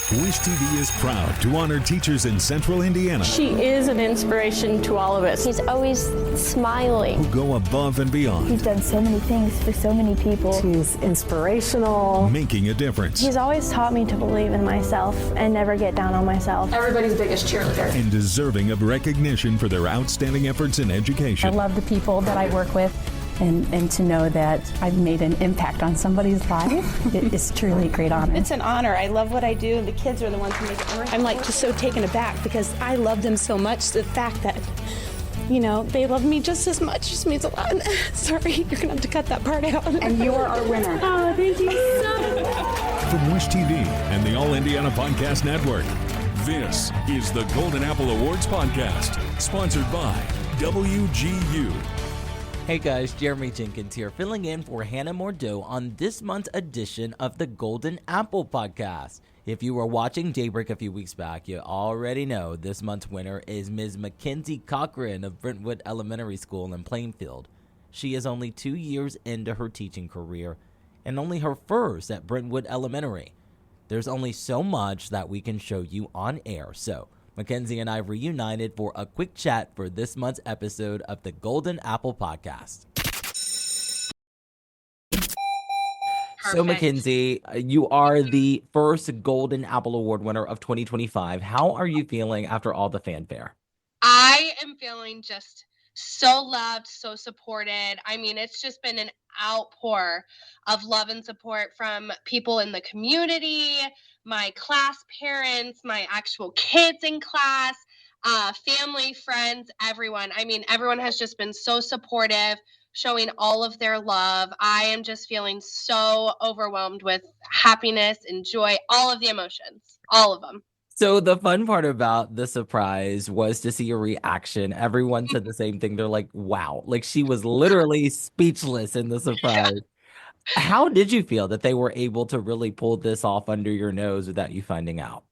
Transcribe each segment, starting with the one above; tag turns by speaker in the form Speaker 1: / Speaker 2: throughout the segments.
Speaker 1: Wish TV is proud to honor teachers in Central Indiana
Speaker 2: She is an inspiration to all of us.
Speaker 3: She's always smiling.
Speaker 1: who go above and beyond,
Speaker 4: He's done so many things for so many people.
Speaker 5: She's inspirational.
Speaker 1: making a difference,
Speaker 4: He's always taught me to believe in myself and never get down on myself.
Speaker 2: Everybody's biggest cheerleader.
Speaker 1: and deserving of recognition for their outstanding efforts in
Speaker 6: I
Speaker 1: education.
Speaker 6: love the people that I work with, and to know that I've made an impact on somebody's life, it is truly a great honor.
Speaker 7: It's an honor. I love what I do, and the kids are the ones who make it work. I'm like just so taken aback because I love them so much. The fact that, they love me just as much just means a lot. Sorry, you're going to have to cut that part out.
Speaker 5: And you are our winner.
Speaker 7: Oh, thank you so much.
Speaker 1: From Wish TV and the All Indiana Podcast Network, this is the Golden Apple Awards Podcast, sponsored by WGU.
Speaker 8: Hey guys, Jeremy Jenkins here, filling in for Hanna Mordoh on this month's edition of the Golden Apple Podcast. If you were watching Daybreak a few weeks back, you already know this month's winner is Ms. Mackenzie Cochrun of Brentwood Elementary School in Plainfield. She is only 2 years into her teaching career and only her first at Brentwood Elementary. There's only so much that we can show you on air, so Mackenzie and I reunited for a quick chat for this month's episode of the Golden Apple Podcast. So, Mackenzie, you are the first Golden Apple Award winner of 2025. How are you feeling after all the fanfare?
Speaker 9: I am feeling just so loved, so supported. I mean, it's just been an outpour of love and support from people in the community, my class parents, my actual kids in class, family, friends, everyone. I mean, everyone has just been so supportive, showing all of their love. I am just feeling so overwhelmed with happiness and joy, all of the emotions, all of them.
Speaker 8: So the fun part about the surprise was to see your reaction. Everyone said the same thing. They're like, wow, like she was literally speechless in the surprise. How did you feel that they were able to really pull this off under your nose without you finding out?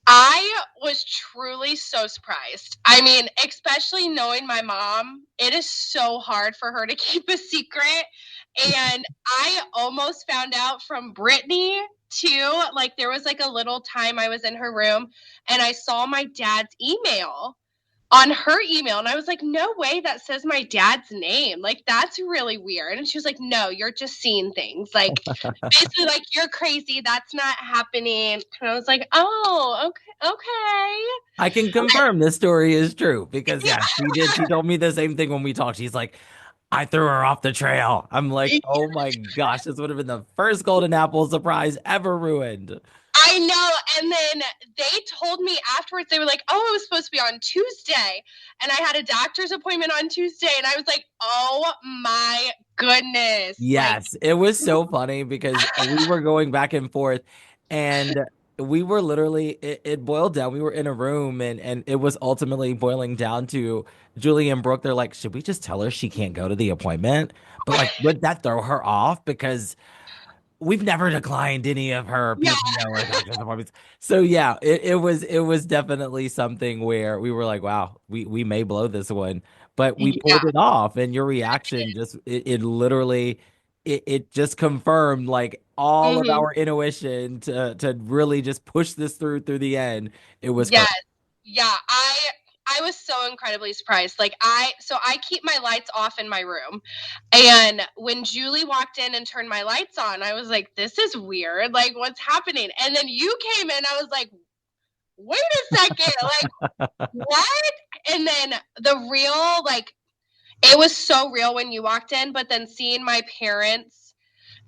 Speaker 9: I was truly so surprised. I mean, especially knowing my mom, it is so hard for her to keep a secret. And I almost found out from Brittany too. Like there was like a little time I was in her room and I saw my dad's email on her email. And I was like, no way that says my dad's name. Like, that's really weird. And she was like, no, you're just seeing things. Like, basically, like, you're crazy. That's not happening. And I was like, oh, okay.
Speaker 8: I can confirm this story is true because, yeah, she did. She told me the same thing when we talked. She's like, I threw her off the trail. I'm like, oh my gosh, this would have been the first Golden Apple surprise ever ruined.
Speaker 9: I know. And then they told me afterwards, they were like, oh, it was supposed to be on Tuesday. And I had a doctor's appointment on Tuesday. And I was like, oh my goodness.
Speaker 8: Yes, it was so funny because we were going back and forth and we were literally, it boiled down. We were in a room and it was ultimately boiling down to Julie and Brooke. They're like, should we just tell her she can't go to the appointment? But like, would that throw her off? Because we've never declined any of her PTO or doctor's appointments. So yeah, it was definitely something where we were like, wow, we may blow this one, but we pulled it off. And your reaction just it literally it just confirmed like all of our intuition to really just push this through the end. It was
Speaker 9: yes, yeah. I was so incredibly surprised. Like I keep my lights off in my room. And when Julie walked in and turned my lights on, I was like, this is weird. Like what's happening? And then you came in, I was like, wait a second, like what? And then the real, like, it was so real when you walked in, but then seeing my parents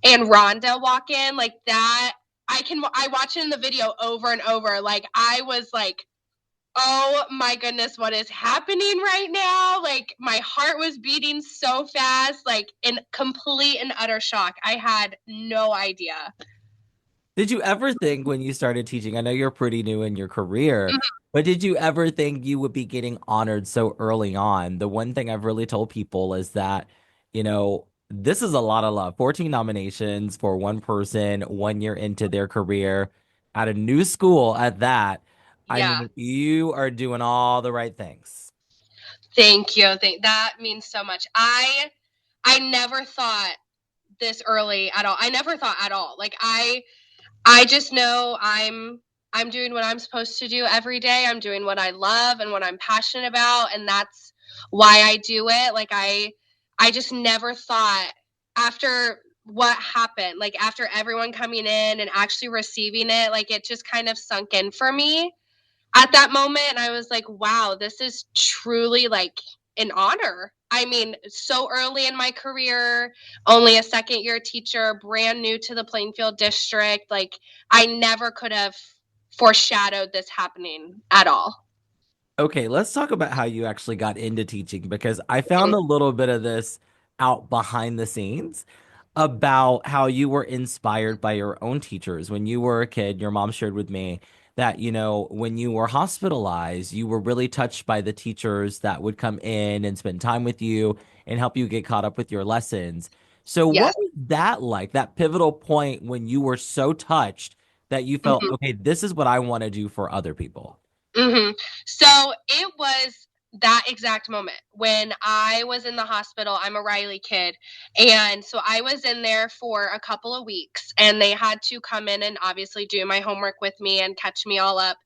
Speaker 9: and Rhonda walk in like that, I watched it in the video over and over. Like I was like, oh my goodness, what is happening right now? Like my heart was beating so fast, like in complete and utter shock. I had no idea.
Speaker 8: Did you ever think when you started teaching, I know you're pretty new in your career, but did you ever think you would be getting honored so early on? The one thing I've really told people is that, this is a lot of love. 14 nominations for one person 1 year into their career at a new school at that. I mean, you are doing all the right things.
Speaker 9: Thank you. That means so much. I never thought this early at all. I never thought at all. Like I just know I'm I'm doing what I'm supposed to do every day. I'm doing what I love and what I'm passionate about. And that's why I do it. Like I just never thought after what happened, like after everyone coming in and actually receiving it, like it just kind of sunk in for me at that moment. And I was like, wow, this is truly like an honor. I mean, so early in my career, only a second year teacher, brand new to the Plainfield district. Like I never could have foreshadowed this happening at all.
Speaker 8: Okay, let's talk about how you actually got into teaching because I found a little bit of this out behind the scenes about how you were inspired by your own teachers. When you were a kid, your mom shared with me that, when you were hospitalized, you were really touched by the teachers that would come in and spend time with you and help you get caught up with your lessons. So,
Speaker 9: Yes.
Speaker 8: what was that like, that pivotal point when you were so touched that you felt, okay, this is what I want to do for other people?
Speaker 9: So it was that exact moment when I was in the hospital. I'm a Riley kid. And so I was in there for a couple of weeks and they had to come in and obviously do my homework with me and catch me all up.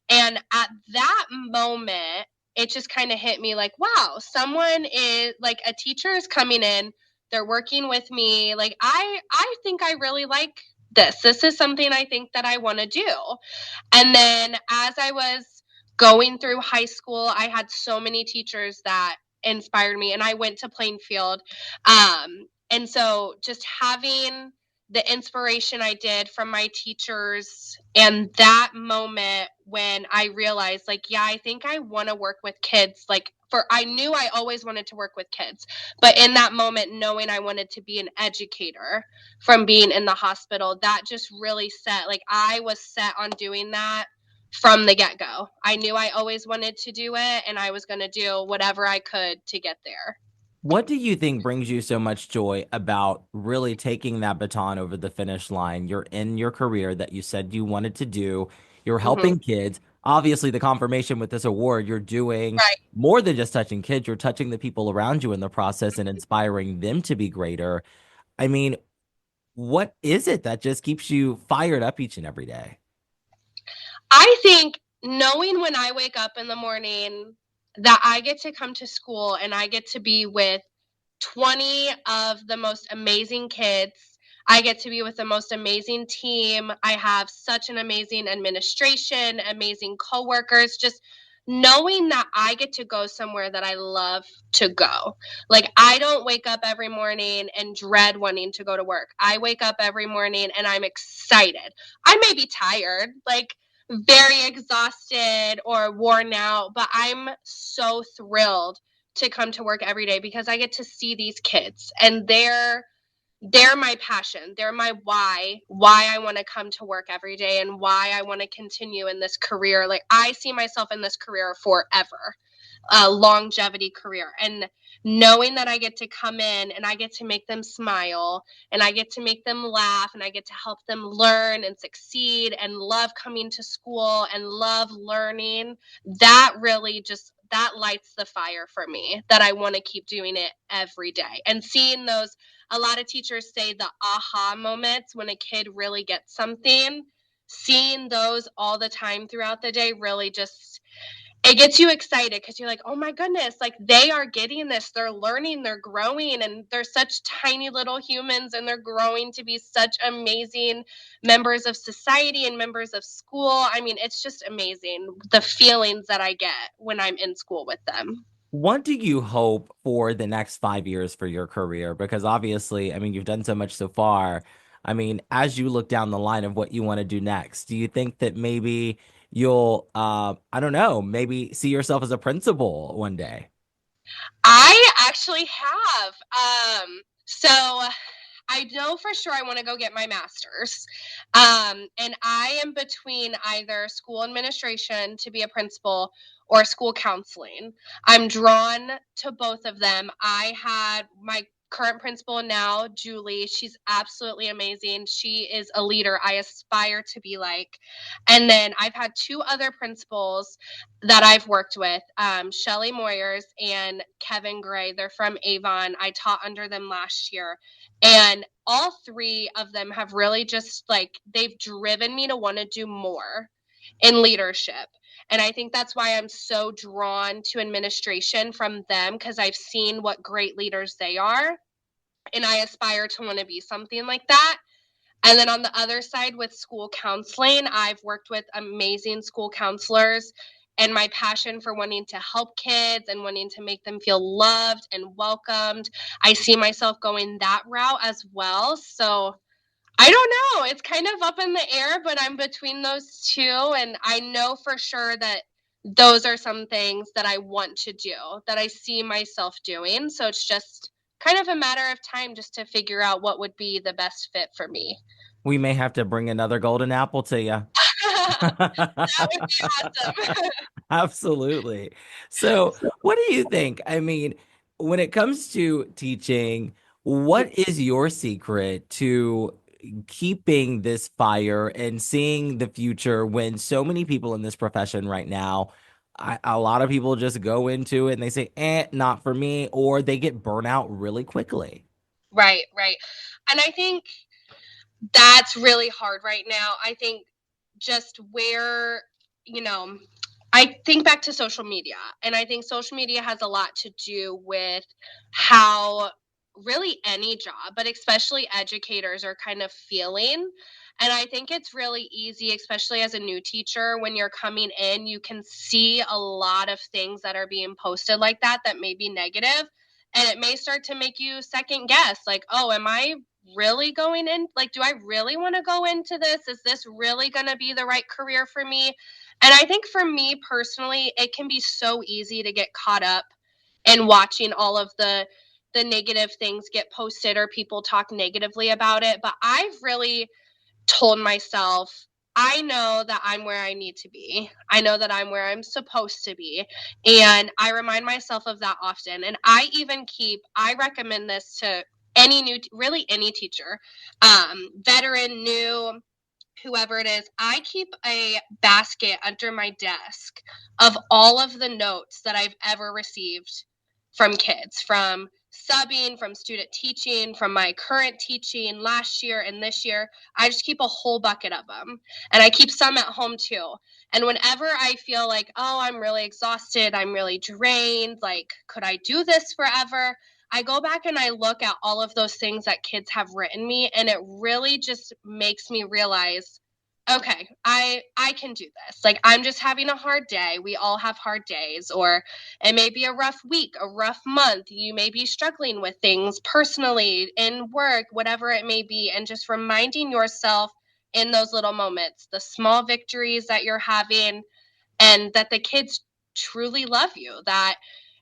Speaker 9: And at that moment, it just kind of hit me like, wow, someone is like a teacher is coming in. They're working with me. Like I think I really like this. This is something I think that I want to do. And then as I was going through high school, I had so many teachers that inspired me, and I went to Plainfield. And so just having the inspiration I did from my teachers and that moment when I realized, like, yeah, I think I want to work with kids. Like, I knew I always wanted to work with kids, but in that moment, knowing I wanted to be an educator from being in the hospital, that just really like, I was set on doing that from the get-go. I knew I always wanted to do it, and I was going to do whatever I could to get there.
Speaker 8: What do you think brings you so much joy about really taking that baton over the finish line? You're in your career that you said you wanted to do. You're helping kids. Obviously, the confirmation with this award, you're doing
Speaker 9: Right.
Speaker 8: more than just touching kids. You're touching the people around you in the process and inspiring them to be greater. I mean, what is it that just keeps you fired up each and every day?
Speaker 9: I think knowing when I wake up in the morning that I get to come to school and I get to be with 20 of the most amazing kids. I get to be with the most amazing team. I have such an amazing administration, amazing coworkers, just knowing that I get to go somewhere that I love to go. Like, I don't wake up every morning and dread wanting to go to work. I wake up every morning and I'm excited. I may be tired, like very exhausted or worn out, but I'm so thrilled to come to work every day because I get to see these kids and they're my passion. They're my why I want to come to work every day and why I want to continue in this career. Like, I see myself in this career forever, a longevity career. And knowing that I get to come in and I get to make them smile and I get to make them laugh and I get to help them learn and succeed and love coming to school and love learning, that really just that lights the fire for me, that I want to keep doing it every day. And seeing those, a lot of teachers say the aha moments when a kid really gets something, seeing those all the time throughout the day really just, it gets you excited because you're like, oh my goodness, like they are getting this, they're learning, they're growing, and they're such tiny little humans and they're growing to be such amazing members of society and members of school. I mean, it's just amazing the feelings that I get when I'm in school with them.
Speaker 8: What do you hope for the next 5 years for your career? Because obviously, I mean, you've done so much so far. I mean, as you look down the line of what you want to do next, do you think that maybe you'll, I don't know, maybe see yourself as a principal one day?
Speaker 9: I actually have. So I know for sure I want to go get my master's. And I am between either school administration to be a principal or school counseling. I'm drawn to both of them. I had my current principal now, Julie. She's absolutely amazing. She is a leader I aspire to be like. And then I've had two other principals that I've worked with, Shelly Moyers and Kevin Gray. They're from Avon. I taught under them last year. And all three of them have really just like, they've driven me to want to do more. in leadership. And I think that's why I'm so drawn to administration from them, because I've seen what great leaders they are. And I aspire to want to be something like that. And then on the other side with school counseling, I've worked with amazing school counselors, and my passion for wanting to help kids and wanting to make them feel loved and welcomed, I see myself going that route as well. So I don't know. It's kind of up in the air, but I'm between those two. And I know for sure that those are some things that I want to do, that I see myself doing. So it's just kind of a matter of time just to figure out what would be the best fit for me.
Speaker 8: We may have to bring another golden apple to you.
Speaker 9: That would be awesome.
Speaker 8: Absolutely. So, what do you think? I mean, when it comes to teaching, what is your secret to keeping this fire and seeing the future when so many people in this profession right now, a lot of people just go into it and they say, not for me, or they get burnt out really quickly?
Speaker 9: Right. And I think that's really hard right now. I think just where, I think back to social media, and I think social media has a lot to do with how really any job, but especially educators, are kind of feeling. And I think it's really easy, especially as a new teacher, when you're coming in, you can see a lot of things that are being posted like that may be negative. And it may start to make you second guess, like, oh, am I really going in? Like, do I really want to go into this? Is this really going to be the right career for me? And I think for me personally, it can be so easy to get caught up in watching all of the negative things get posted or people talk negatively about it. But I've really told myself, I know that I'm where I need to be. I know that I'm where I'm supposed to be. And I remind myself of that often. And I recommend this to really any teacher, veteran, new, whoever it is. I keep a basket under my desk of all of the notes that I've ever received from kids, from subbing, from student teaching, from my current teaching last year and this year. I just keep a whole bucket of them, and I keep some at home too. And whenever I feel like, oh, I'm really exhausted, I'm really drained, like, could I do this forever? I go back and I look at all of those things that kids have written me, and it really just makes me realize, okay, I can do this. Like, I'm just having a hard day. We all have hard days, or it may be a rough week, a rough month. You may be struggling with things personally, in work, whatever it may be. And just reminding yourself in those little moments, the small victories that you're having, and that the kids truly love you. That,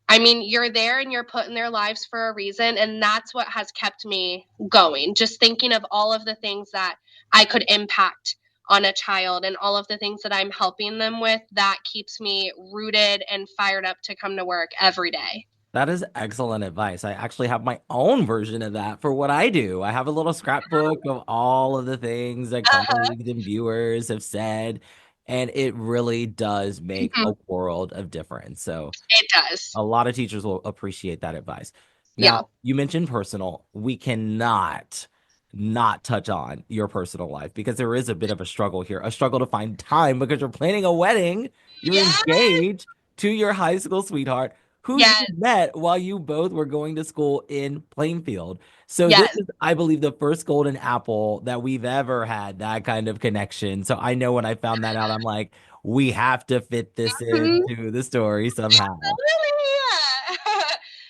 Speaker 9: I mean, you're there and you're put in their lives for a reason. And that's what has kept me going. Just thinking of all of the things that I could impact on a child and all of the things that I'm helping them with, that keeps me rooted and fired up to come to work every day.
Speaker 8: That is excellent advice. I actually have my own version of that for what I do. I have a little scrapbook of all of the things that colleagues and viewers have said, and it really does make a world of difference. So
Speaker 9: it does.
Speaker 8: A lot of teachers will appreciate that advice. Now, you mentioned personal. We cannot not touch on your personal life, because there is a bit of a struggle here, a struggle to find time, because you're planning a wedding. You're engaged to your high school sweetheart, who you met while you both were going to school in Plainfield. So this is, I believe, the first golden apple that we've ever had that kind of connection. So I know when I found that out, I'm like, we have to fit this into the story somehow.
Speaker 9: Absolutely.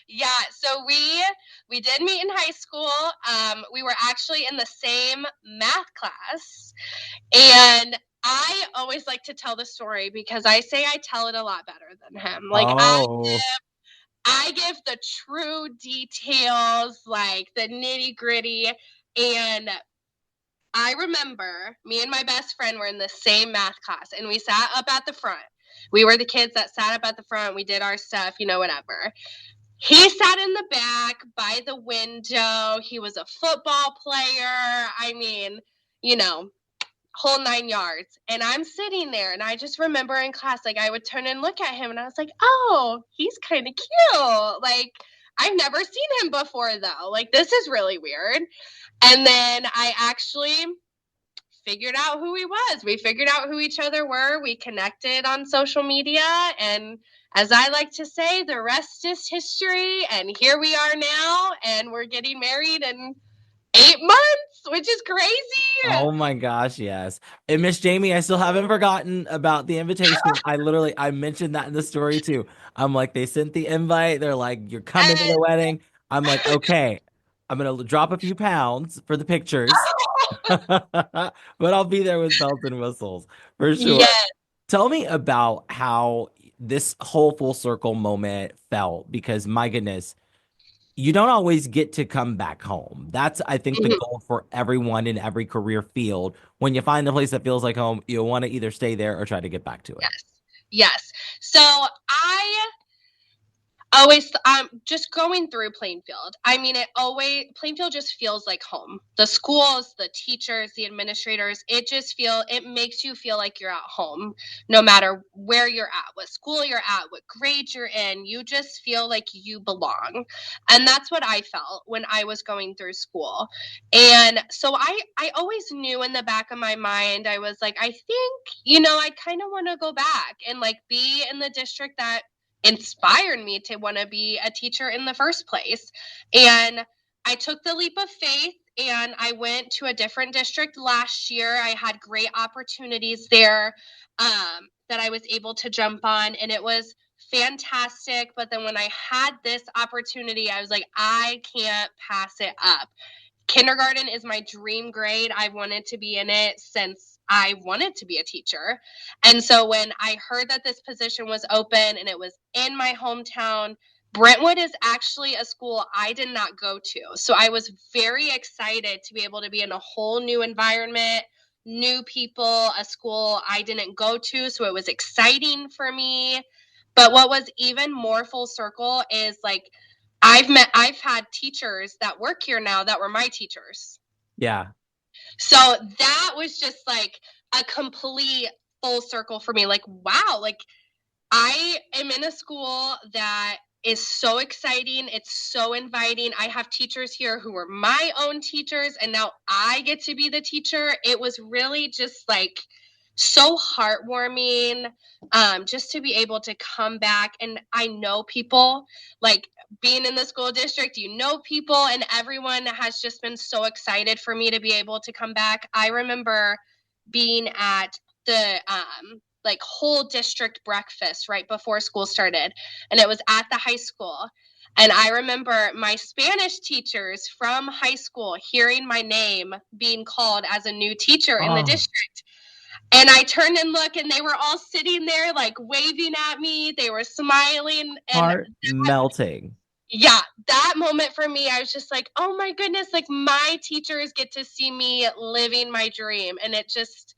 Speaker 9: Yeah. So we did meet in high school. We were actually in the same math class, and I always like to tell the story because I say I tell it a lot better than him. Like, I give the true details, like the nitty gritty. And I remember me and my best friend were in the same math class, and we sat up at the front. We were the kids that sat up at the front. We did our stuff, whatever. He sat in the back by the window. He was a football player. I mean, whole 9 yards. And I'm sitting there, and I just remember in class, like, I would turn and look at him, and I was like, oh, he's kind of cute. Like, I've never seen him before, though. Like, this is really weird. And then I actually figured out who he was. We figured out who each other were. We connected on social media. And as I like to say, the rest is history. And here we are now, and we're getting married in 8 months, which is crazy.
Speaker 8: Oh my gosh, yes. And Miss Jamie, I still haven't forgotten about the invitation. I mentioned that in the story too. I'm like, they sent the invite. They're like, you're coming to the wedding. I'm like, okay, I'm gonna drop a few pounds for the pictures, but I'll be there with bells and whistles for sure.
Speaker 9: Yes.
Speaker 8: Tell me about how this whole full circle moment felt, because my goodness, you don't always get to come back home. That's, I think, the goal for everyone in every career field. When you find a place that feels like home, you want to either stay there or try to get back to it.
Speaker 9: Yes. Yes. So I always, just going through Plainfield. I mean, Plainfield just feels like home. The schools, the teachers, the administrators, it makes you feel like you're at home, no matter where you're at, what school you're at, what grade you're in. You just feel like you belong. And that's what I felt when I was going through school. And so I always knew in the back of my mind, I was like, I think, I kind of want to go back and like be in the district that inspired me to want to be a teacher in the first place. And I took the leap of faith and I went to a different district last year. I had great opportunities there that I was able to jump on, and it was fantastic. But then when I had this opportunity, I was like, I can't pass it up. Kindergarten is my dream grade. I've wanted to be in it since I wanted to be a teacher. And so when I heard that this position was open and it was in my hometown, Brentwood is actually a school I did not go to. So I was very excited to be able to be in a whole new environment, new people, a school I didn't go to. So it was exciting for me. But what was even more full circle is like, I've had teachers that work here now that were my teachers.
Speaker 8: Yeah.
Speaker 9: So that was just like a complete full circle for me. Like, wow, like I am in a school that is so exciting. It's so inviting. I have teachers here who were my own teachers, and now I get to be the teacher. It was really just like so heartwarming, just to be able to come back. And I know people, like being in the school district, people, and everyone has just been so excited for me to be able to come back. I remember being at the like whole district breakfast right before school started, and it was at the high school. And I remember my Spanish teachers from high school hearing my name being called as a new teacher in the district. And I turned and looked, and they were all sitting there, like waving at me. They were smiling. And
Speaker 8: heart melting.
Speaker 9: Yeah, that moment for me, I was just like, oh my goodness, like my teachers get to see me living my dream. And it's just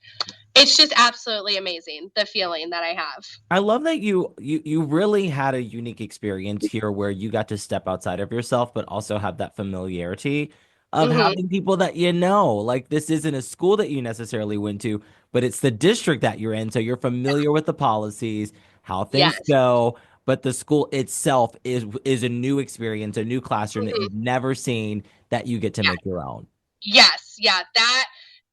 Speaker 9: absolutely amazing, the feeling that I have.
Speaker 8: I love that you really had a unique experience here where you got to step outside of yourself, but also have that familiarity of having people that like this isn't a school that you necessarily went to, but it's the district that you're in. So you're familiar with the policies, how things go, but the school itself is a new experience, a new classroom that you've never seen that you get to make your own.
Speaker 9: Yes. Yeah.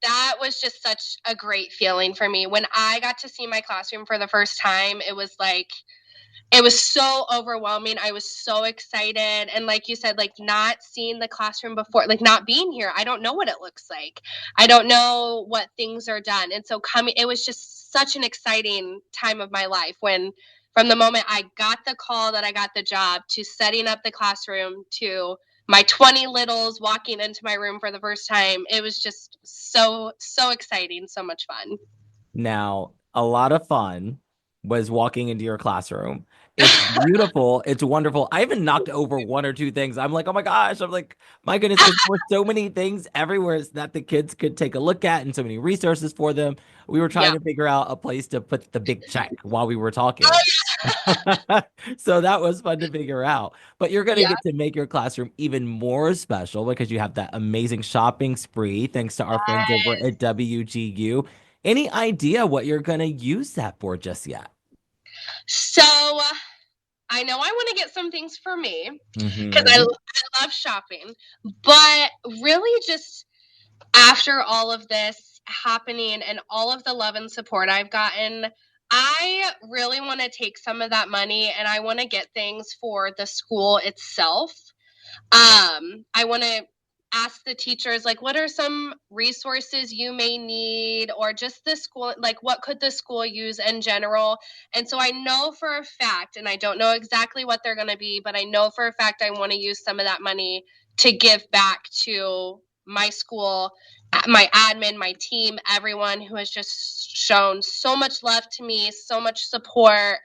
Speaker 9: That was just such a great feeling for me. When I got to see my classroom for the first time, it was so overwhelming. I was so excited. And like you said, like not seeing the classroom before, like not being here, I don't know what it looks like. I don't know what things are done. And so it was just such an exciting time of my life when, from the moment I got the call that I got the job, to setting up the classroom, to my 20 littles walking into my room for the first time. It was just so exciting, so much fun.
Speaker 8: Now, a lot of fun was walking into your classroom. It's beautiful. It's wonderful. I even knocked over one or two things. I'm like, oh my gosh. I'm like, my goodness, there were so many things everywhere that the kids could take a look at and so many resources for them. We were trying to figure out a place to put the big check while we were talking. So that was fun to figure out. But you're going to get to make your classroom even more special because you have that amazing shopping spree thanks to our friends over at WGU. Any idea what you're going to use that for just yet?
Speaker 9: So I know I want to get some things for me because I love shopping, but really just after all of this, happening and all of the love and support I've gotten, I really want to take some of that money and I want to get things for the school itself. I want to ask the teachers, like, what are some resources you may need, or just the school, like, what could the school use in general? And so I know for a fact, and I don't know exactly what they're going to be, but I know for a fact I want to use some of that money to give back to my school, my admin, my team, everyone who has just shown so much love to me, so much support.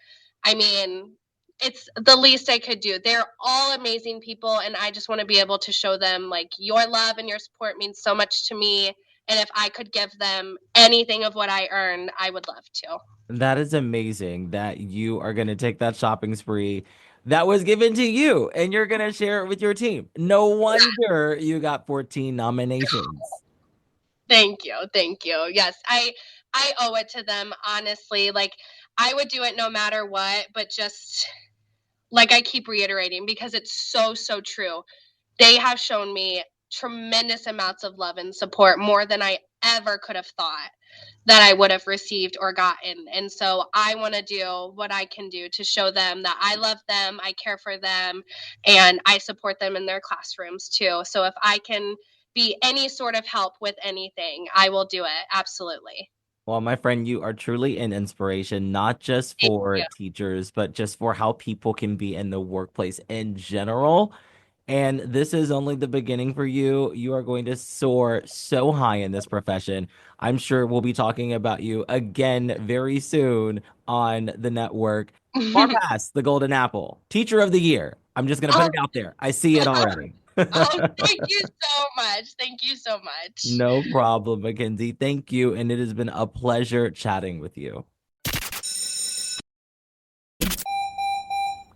Speaker 9: I mean, it's the least I could do. They're all amazing people, and I just want to be able to show them, like, your love and your support means so much to me. And if I could give them anything of what I earn, I would love to.
Speaker 8: That is amazing that you are going to take that shopping spree that was given to you and you're going to share it with your team. No wonder you got 14 nominations.
Speaker 9: Thank you. Thank you. Yes, I owe it to them, honestly. Like, I would do it no matter what, but just like I keep reiterating, because it's so, so true. They have shown me tremendous amounts of love and support, more than I ever could have thought that I would have received or gotten. And so I want to do what I can do to show them that I love them, I care for them, and I support them in their classrooms too. So if I can be any sort of help with anything, I will do it. Absolutely.
Speaker 8: Well, my friend, you are truly an inspiration, not just for teachers, but just for how people can be in the workplace in general. And this is only the beginning for you. You are going to soar so high in this profession. I'm sure we'll be talking about you again very soon on the network. Far past the Golden Apple, Teacher of the Year. I'm just going to put it out there. I see it already.
Speaker 9: Thank you so much. Thank you so much.
Speaker 8: No problem, Mackenzie. Thank you. And it has been a pleasure chatting with you.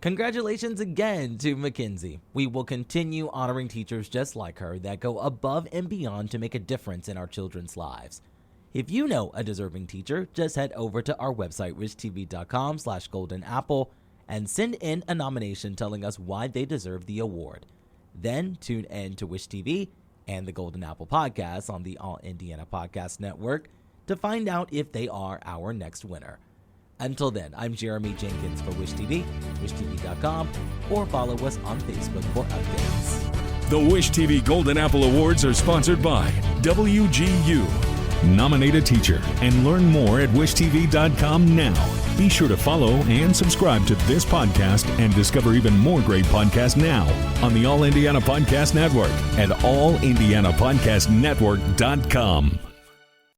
Speaker 8: Congratulations again to Mackenzie. We will continue honoring teachers just like her that go above and beyond to make a difference in our children's lives. If you know a deserving teacher, just head over to our website, wishtv.com/goldenapple, and send in a nomination telling us why they deserve the award. Then tune in to Wish TV and the Golden Apple podcast on the All Indiana Podcast Network to find out if they are our next winner. Until then, I'm Jeremy Jenkins for Wish TV, wishtv.com, or follow us on Facebook for updates.
Speaker 1: The Wish TV Golden Apple Awards are sponsored by WGU. Nominate a teacher and learn more at wishtv.com now. Be sure to follow and subscribe to this podcast and discover even more great podcasts now on the All Indiana Podcast Network at allindianapodcastnetwork.com.